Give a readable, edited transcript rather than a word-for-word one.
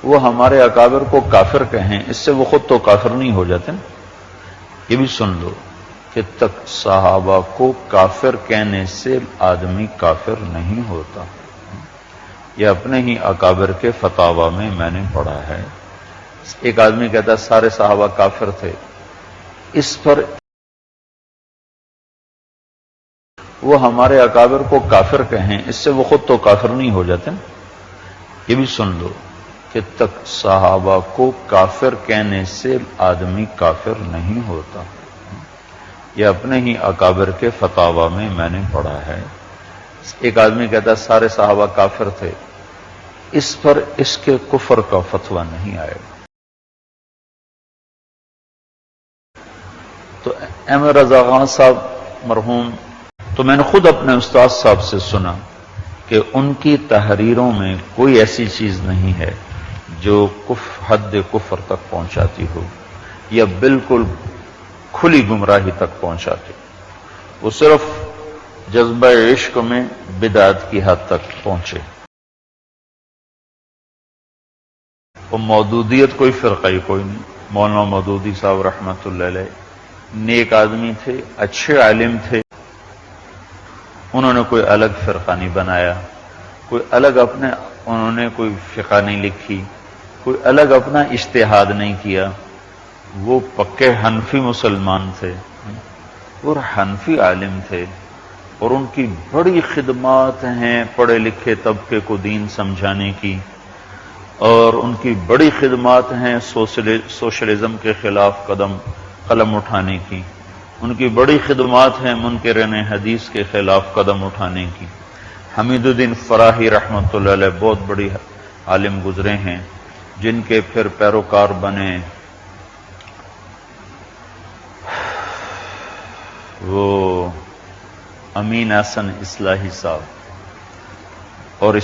وہ ہمارے اکابر کو کافر کہیں، اس سے وہ خود تو کافر نہیں ہو جاتے نا۔ یہ بھی سن لو کہ تک صحابہ کو کافر کہنے سے آدمی کافر نہیں ہوتا۔ یہ اپنے ہی اکابر کے فتاوی میں نے پڑھا ہے۔ ایک آدمی کہتا ہے سارے صحابہ کافر تھے، اس پر وہ ہمارے اکابر کو کافر کہیں، اس سے وہ خود تو کافر نہیں ہو جاتے نا۔ یہ بھی سن لو کہ تک صحابہ کو کافر کہنے سے آدمی کافر نہیں ہوتا۔ یہ اپنے ہی اکابر کے فتاوی میں نے پڑھا ہے۔ ایک آدمی کہتا ہے سارے صحابہ کافر تھے، اس پر اس کے کفر کا فتویٰ نہیں آئے گا۔ تو ایم رضا خان صاحب مرحوم، تو میں نے خود اپنے استاد صاحب سے سنا کہ ان کی تحریروں میں کوئی ایسی چیز نہیں ہے جو حد کفر تک پہنچاتی ہو یا بالکل کھلی گمراہی تک پہنچاتی ہو۔ وہ صرف جذبہ عشق میں بدعت کی حد تک پہنچے۔ وہ مودودیت کوئی فرقہ کوئی نہیں۔ مولانا مودودی صاحب رحمۃ اللہ علیہ نیک آدمی تھے، اچھے عالم تھے، انہوں نے کوئی الگ فرقہ نہیں بنایا، کوئی الگ انہوں نے کوئی فقہ نہیں لکھی، کوئی الگ اپنا اجتہاد نہیں کیا۔ وہ پکے حنفی مسلمان تھے اور حنفی عالم تھے، اور ان کی بڑی خدمات ہیں پڑھے لکھے طبقے کو دین سمجھانے کی، اور ان کی بڑی خدمات ہیں سوشلزم کے خلاف قلم اٹھانے کی، ان کی بڑی خدمات ہیں منکرین حدیث کے خلاف قدم اٹھانے کی۔ حمید الدین فراہی رحمۃ اللہ علیہ بہت بڑی عالم گزرے ہیں، جن کے پھر پیروکار بنے وہ امین احسن اصلاحی صاحب، اور